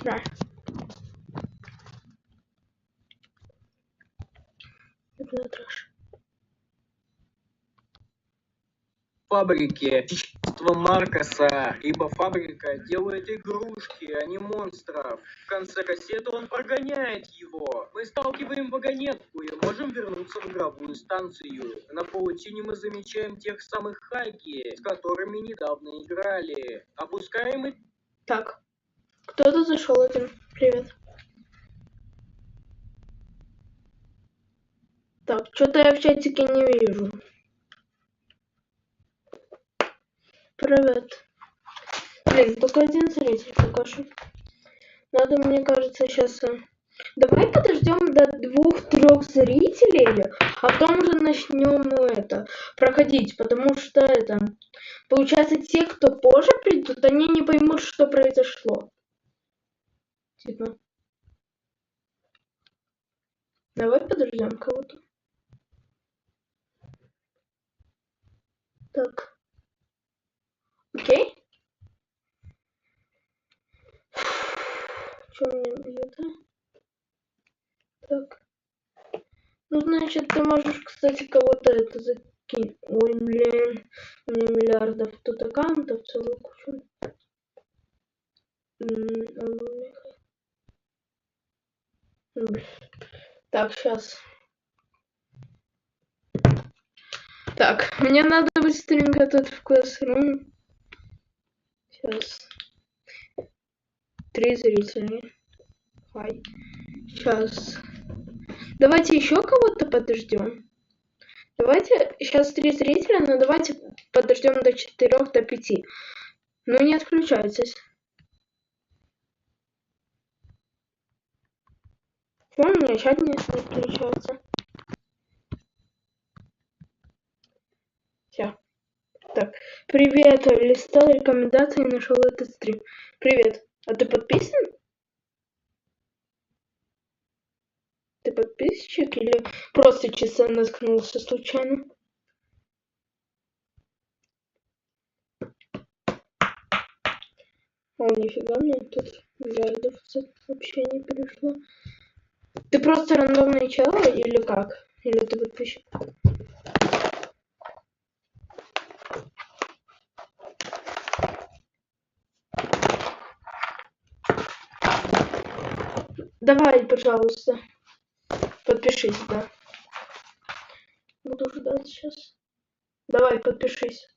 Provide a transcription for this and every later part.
Да. Это трэш. Фабрике Маркоса, ибо фабрика делает игрушки, а не монстров. В конце кассеты он прогоняет его. Мы сталкиваем вагонетку и можем вернуться в игровую станцию. На паутине мы замечаем тех самых Хаги, с которыми недавно играли. Опускаем и... Так, кто-то зашел один. Привет. Так, что-то я в чатике не вижу. Привет. Блин, только один зритель пока что. Надо, мне кажется, сейчас... Давай подождем до 2-3 зрителей, а потом уже начнем это проходить, потому что это... Получается, те, кто позже придут, они не поймут, что произошло. Типа. Давай подождем кого-то. Так. Окей? Что мне это? Так. Ну, значит, ты можешь, кстати, кого-то это закинуть. Ой, блин. У меня миллиардов тут аккаунтов, целую кучу. Так, сейчас. Так, мне надо быстренько тут в Classroom. Сейчас. 3 зрителя. Хай. Сейчас. Давайте еще кого-то подождем. Давайте сейчас 3 зрителя, но давайте подождем до 4, до 5. Ну не отключайтесь. Фон у меня чат не отключается. Все. Так, привет, листал рекомендации и нашел этот стрим. Привет, а ты подписан? Ты подписчик или просто часа наткнулся случайно? О, нифига, мне тут миллиардов сообщений пришло. Ты просто рандомный чел или как? Или ты подписчик? Давай, пожалуйста, подпишись, да. Буду ждать сейчас. Давай, подпишись.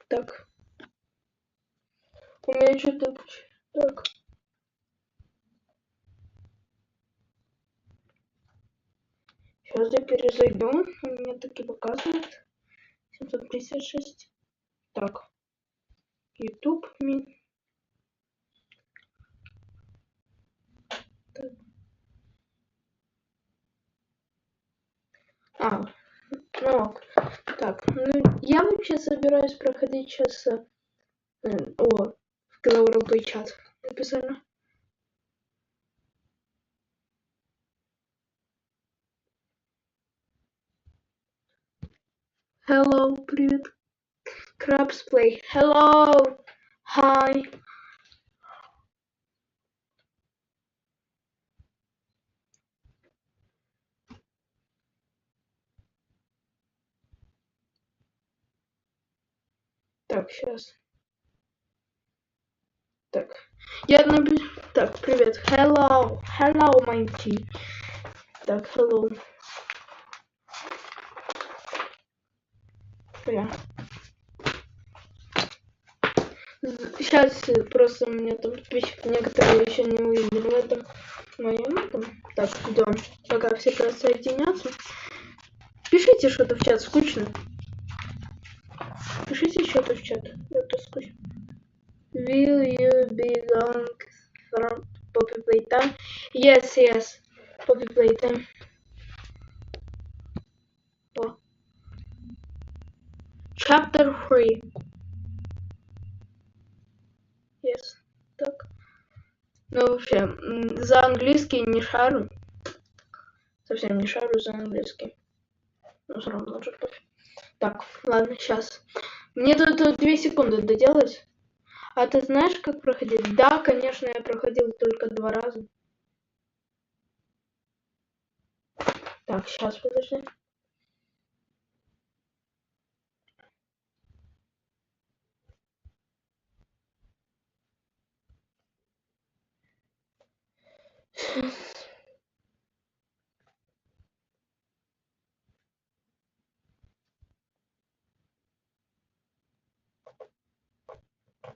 Так. У меня что-то... Так. Сейчас я перезайду. У меня таки показывает. 756. Так. YouTube. Так. Ну, так. Ну, я вообще собираюсь проходить сейчас... в Global чат написано. Hello, привет. Crabs Play. Hello. Hi. Так, сейчас. Так. Я напишу. Так, привет. Hello. Hello, my team. Так, hello. Прям. Сейчас просто у меня там некоторые еще не увидели в этом моем этом. Так, ждем, пока все присоединятся. Пишите что-то в чат, скучно. Пишите что-то в чат, это скучно. Will you belong from Poppy Playtime? Yes, yes. Poppy Playtime. О. Chapter 3. Yes. Так. Ну, вообще, за английский не шарю. Совсем не шарю за английский. Ну, все равно лучше. Так, ладно, сейчас. Мне тут 2 секунды доделать. А ты знаешь, как проходить? Да, конечно, я проходил только 2 раза. Так, сейчас, подожди.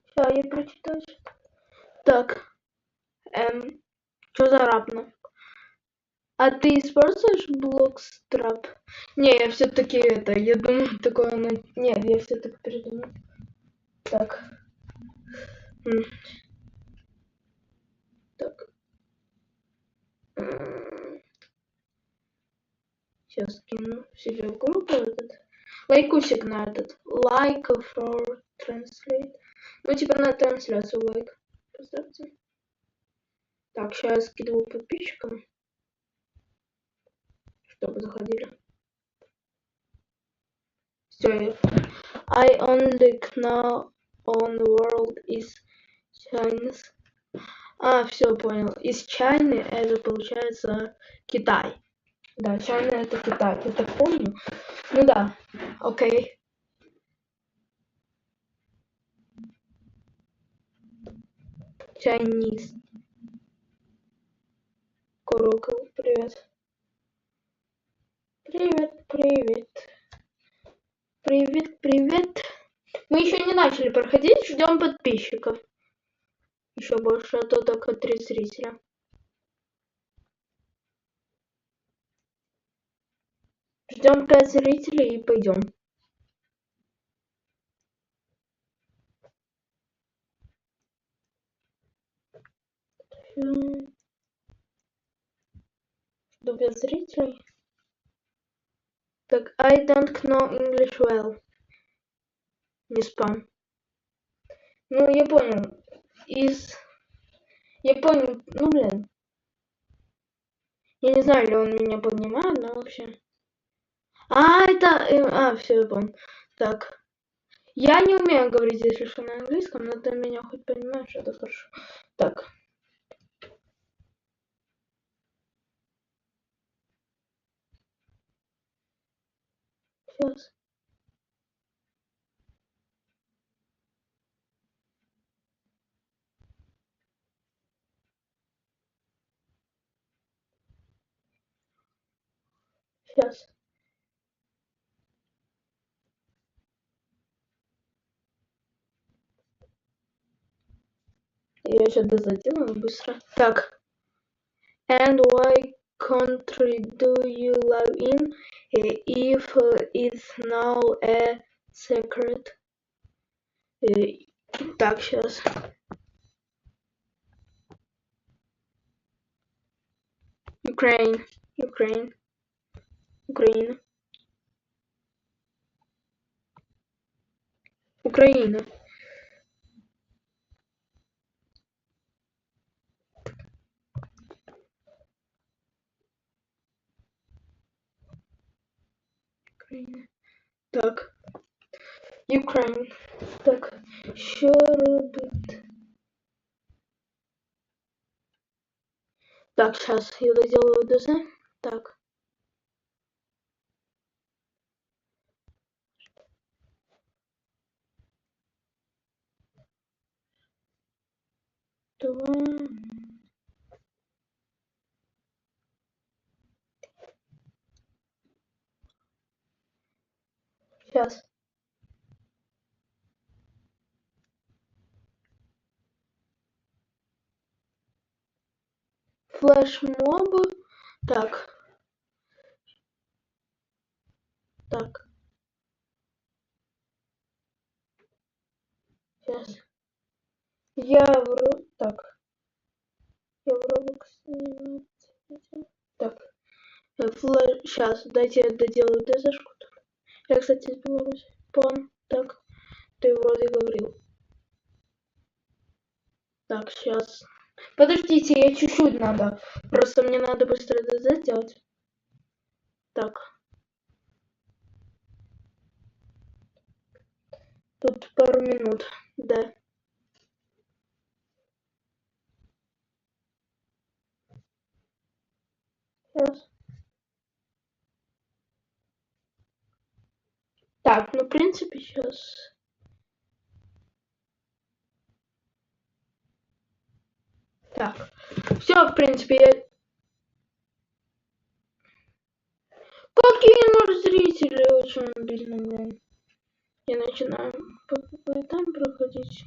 Сейчас я прочитаю. Так, что за рапно? А ты используешь Блокстрап? Не, я все-таки я думаю, такое оно... Нет, я все-таки передумал. Так. Так. Сейчас кину себе в группу этот. Лайкусик на этот. Like for translate. Ну, типа на трансляцию лайк. Поставьте. Так, сейчас скидываю подписчикам, чтобы заходили. Все, I only know on world is Chinese. А, все, понял. Из China это получается Китай. Да, China это Китай. Я так помню. Ну да, окей. Chinese. Курокл, привет. Привет, привет. Привет, привет. Мы еще не начали проходить, ждем подписчиков. Еще больше, а то только 3 зрителя. Ждем 5 зрителей и пойдем. Жду 5 зрителей. Так, I don't know English well. Не спам. Ну, я понял. Я понял. Ну, блин. Я не знаю, ли он меня поднимает, но вообще. Все, я понял. Так. Я не умею говорить, если что, на английском, но ты меня хоть понимаешь, это хорошо. Так. Сейчас. Сейчас. Я сейчас доделаю быстро. Так. And why country do you live in if it's now a secret? Так, сейчас. Ukraine. Украина. Украина. Украина. Так. Ukraine. Так. Що робити? Так, сейчас я доделаю ДЗ. Так. Два. Сейчас. Флешмобы. Так. Так. Сейчас. Так. Я в Roblox. Так. Сейчас, дайте я доделаю ДЗшку. Я, кстати, из Беларуси. Пон. Так. Ты вроде говорил. Так, сейчас. Подождите, я чуть-чуть надо. Просто мне надо быстро ДЗ сделать. Так. Тут пару минут, да. Сейчас. Так, ну, в принципе, сейчас. Так, все, в принципе, я... Какие ноль зрители, очень обидно, блин. Я начинаю там проходить.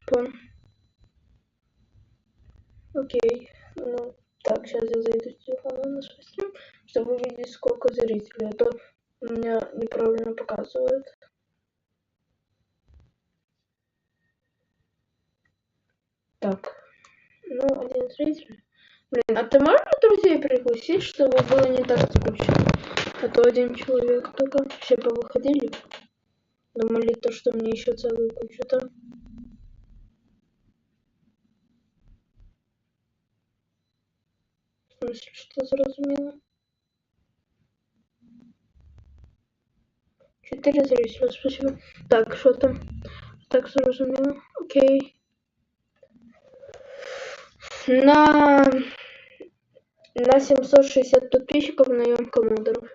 Понял. Окей. Ну, так, сейчас я зайду с телефона на свой стрим, чтобы увидеть, сколько зрителей, а то у меня неправильно показывает. Так, ну, один зритель. Блин, а ты можешь друзей пригласить, чтобы было не так скучно? А то один человек только. Все повыходили. Думали то, что мне еще целую кучу там. В смысле, что зрозумело? 4 зрителя, спасибо. Так, что там? Так, зрозумело. Окей. На 760 подписчиков наем коммодеров.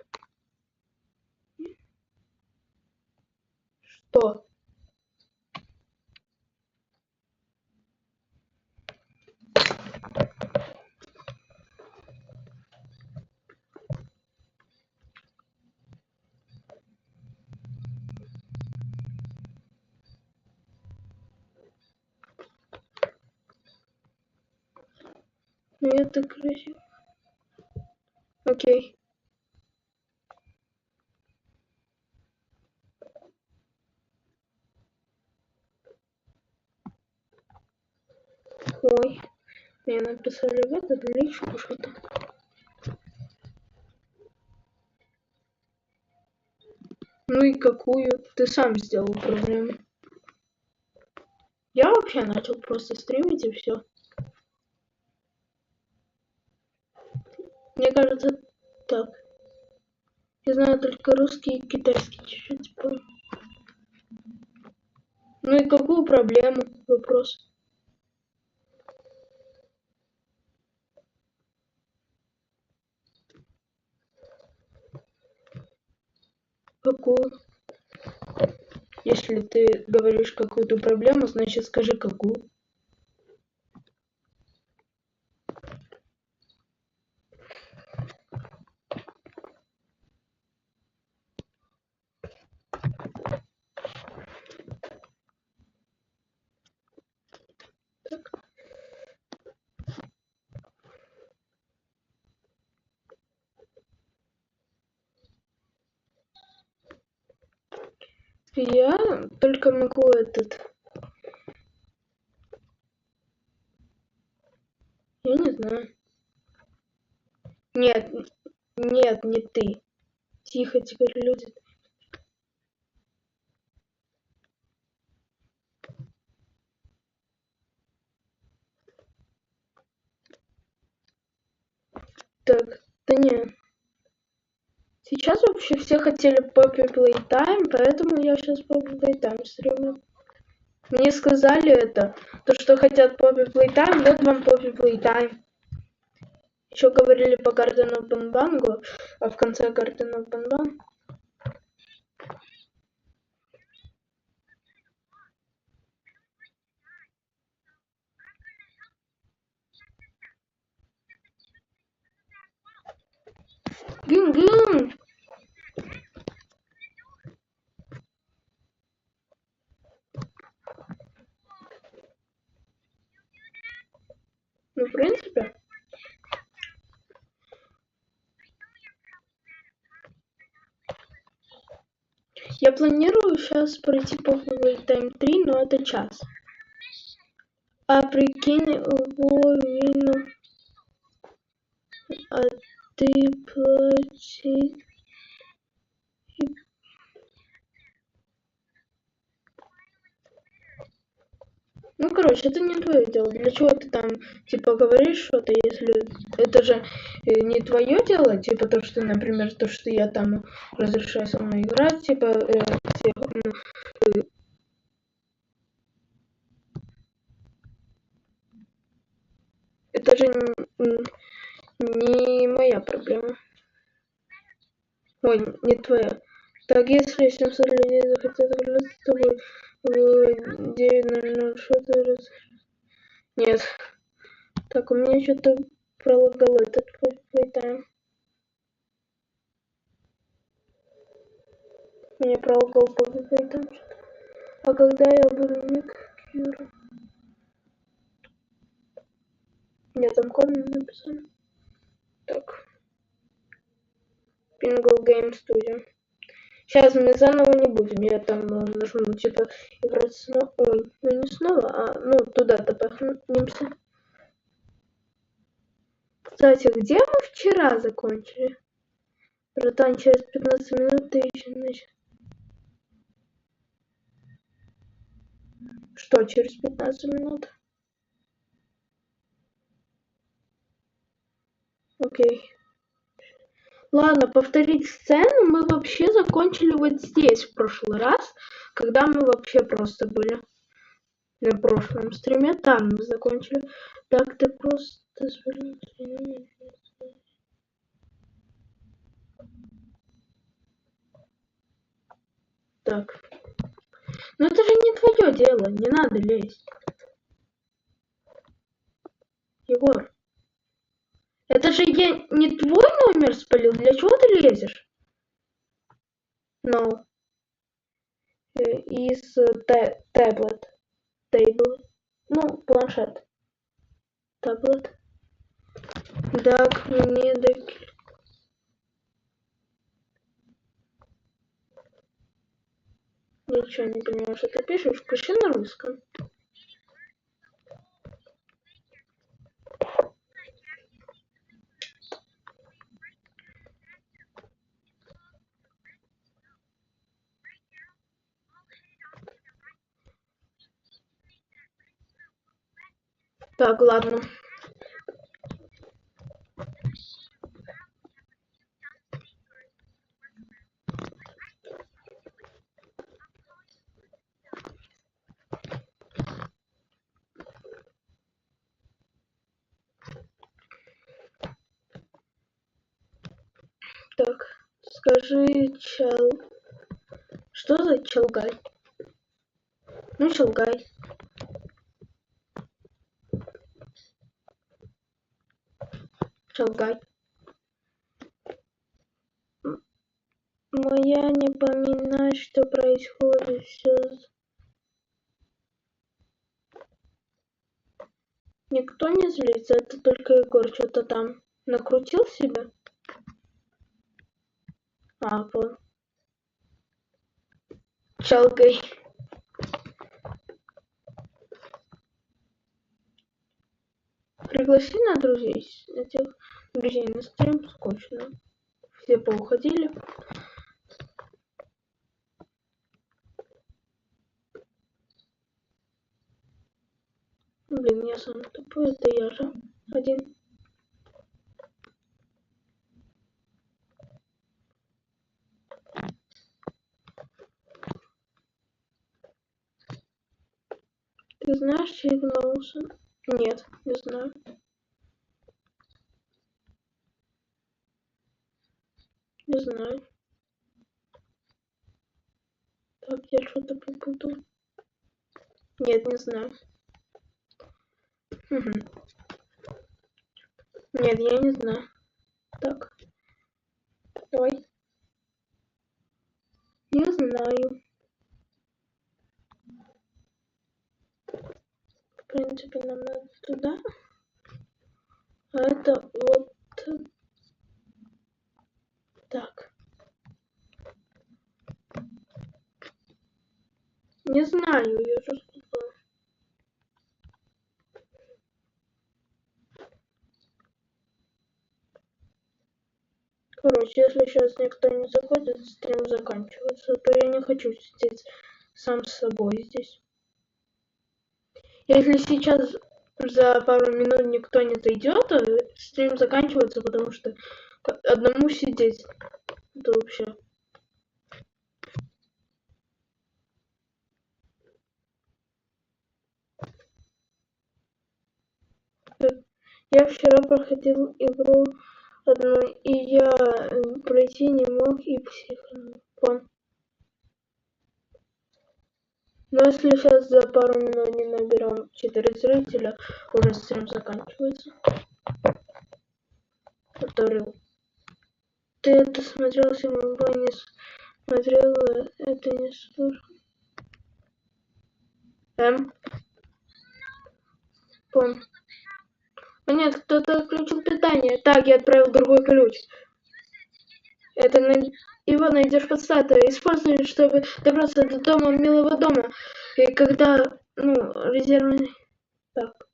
Что? Ну это красиво. Окей. Ой. Мне написали в этот личку что-то. Ну и какую? Ты сам сделал проблему. Я вообще начал просто стримить и все. Мне кажется, так. Я знаю только русский и китайский чуть-чуть. Ну и какую проблему? Вопрос. Какую? Если ты говоришь какую-то проблему, значит скажи какую. Я только могу этот... Я не знаю. Нет, нет, не ты. Тихо, теперь люди. Так, да не. Сейчас вообще все хотели Poppy Playtime, поэтому я сейчас Poppy Playtime стримлю. Мне сказали это, то что хотят Poppy Playtime, вот вам Poppy Playtime. Еще говорили по Garden of Banbango, а в конце Garden of Banban. Гин-гин! Ну, в принципе. Я планирую сейчас пройти Poppy Playtime 3, но это час. А прикинь, Вовину... ты платить. Ну, короче, это не твое дело. Для чего ты там, типа, говоришь что-то, если это же не твое дело, типа, то, что, например, то, что я там разрешаю со мной играть, типа, это же не моя проблема. Ой, не твоя. Так, если 700 людей захотят играть с тобой в 9:00, что ты раз... Нет. Так, у меня что-то пролагал этот плейтайм. Меня пролагал плейтайм. А когда я буду ник Кьюра? Мне там код написали. Так. Pingle Game Studio. Сейчас мы заново не будем. Я там нажму, типа, играть снова. Ой, ну не снова, а ну туда-то пахнемся. Кстати, где мы вчера закончили? Братан, через 15 минут ты еще начал. Что, через 15 минут? Окей. Ладно, повторить сцену мы вообще закончили вот здесь в прошлый раз, когда мы вообще просто были на прошлом стриме, там мы закончили. Так, ты просто... Так. Ну это же не твое дело, не надо лезть. Егор, это же я не твой номер спалил, для чего ты лезешь? No. Из таблет. Ну, планшет. Таблет. Так, мне так... Ничего не понимаю, что ты пишешь. Пиши на русском. Так, ладно. Так, скажи, что за Челгай? Ну, Челгай. Челгай. Моя не поминай, что происходит все. Никто не злится, это только Егор что-то там накрутил себе. А, вот. Челгай. Пригласи на друзей. Этих друзей на стрим скучно. Все поуходили. Блин, я сам тупой, это я же один. Ты знаешь, Чейд Маусон? Нет, не знаю. Не знаю. Так, я что-то попутал. Нет, не знаю. Угу. Нет, я не знаю. Так. Давай. Не знаю. В принципе, нам надо туда. А это вот так. Не знаю, я же сказала. Короче, если сейчас никто не заходит, стрим заканчивается, то я не хочу сидеть сам с собой здесь. Если сейчас за пару минут никто не зайдет, то стрим заканчивается, потому что одному сидеть это вообще. Я вчера проходил игру одну, и я пройти не мог, и психанул. Но если сейчас за пару минут не наберем 4 зрителя, уже стрим заканчивается. Повторил. Ты это смотрел сегодня, не смотрел, это не слушал. Понял. А нет, кто-то отключил питание. Так, я отправил другой ключ. Это его найдешь под статуей. Используй, чтобы добраться до дома, милого дома. И когда, резервный... Так.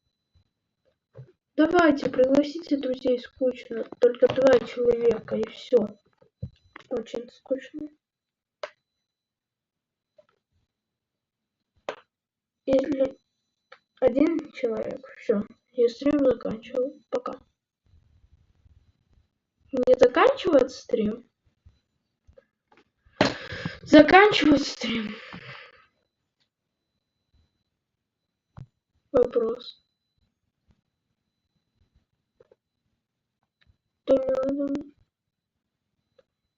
Давайте, пригласите друзей, скучно. Только 2 человека, и все. Очень скучно. Если 1 человек, все. Я стрим заканчиваю. Пока. Не заканчивать стрим? Заканчивать стрим. Вопрос.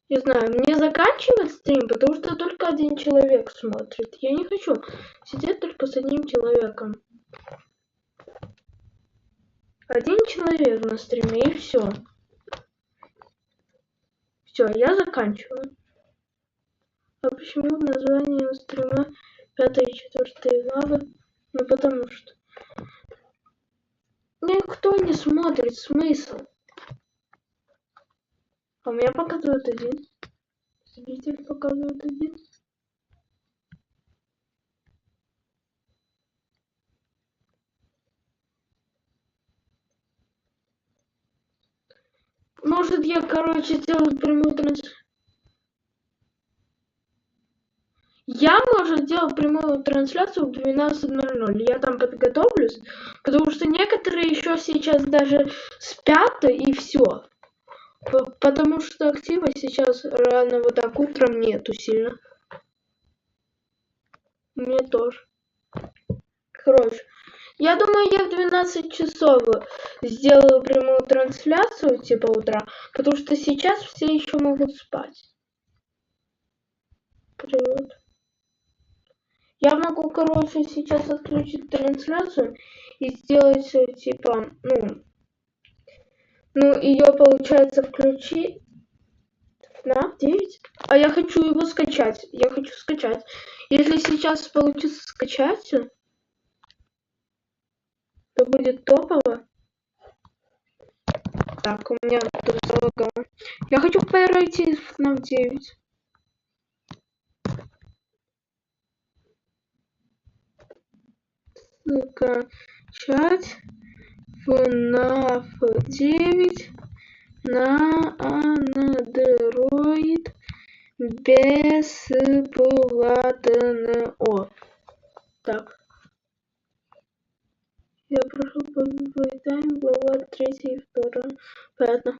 Не знаю, мне заканчивать стрим, потому что только 1 человек смотрит. Я не хочу сидеть только с 1 человеком. 1 человек на стриме, и все. Все, я заканчиваю. А почему название стрима 5 и 4 главы? Ну потому что никто не смотрит, смысл. А у меня показывает 1. Зритель показывает 1. Может, я, сделаю прямую трансляцию. Я, может, делать прямую трансляцию в 12:00. Я там подготовлюсь, потому что некоторые еще сейчас даже спят, и все. Потому что актива сейчас рано вот так утром нету сильно. Мне тоже. Короче, я думаю, я в 12 часов сделаю прямую трансляцию, типа утра, потому что сейчас все еще могут спать. Привет. Я могу, сейчас отключить трансляцию и сделать, типа, ее, получается, включить на 9. А я хочу его скачать. Я хочу скачать. Если сейчас получится скачать, то будет топово. Так, у меня тут залагало. Я хочу пройти на 9. Скачать FNAF 9 на Android бесплатно. Так. Я прошел по Playtime, глава 3 и 2. Понятно.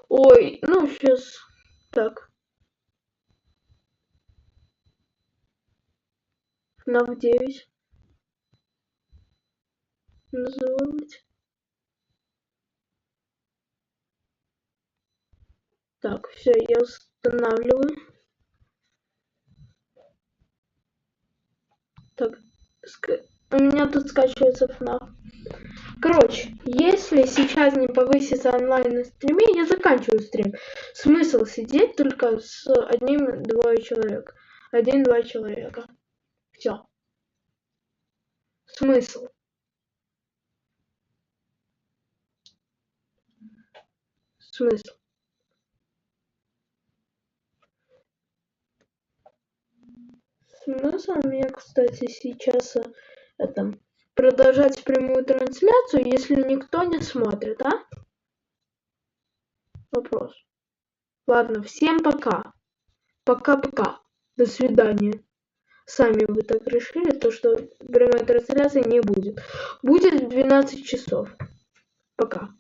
Ой, сейчас. Так. FNAF 9. Называть. Так, все, я устанавливаю. Так, у меня тут скачивается FNAF. Короче, если сейчас не повысится онлайн на стриме, я заканчиваю стрим. Смысл сидеть только с 1-2 человек. 1-2 человека. Все. Смысл. Смысл. Смысл мне, кстати, сейчас продолжать прямую трансляцию, если никто не смотрит, а? вопрос. Ладно, всем пока. Пока-пока. До свидания. Сами вы так решили, то что прямой трансляции не будет. Будет в 12 часов. Пока.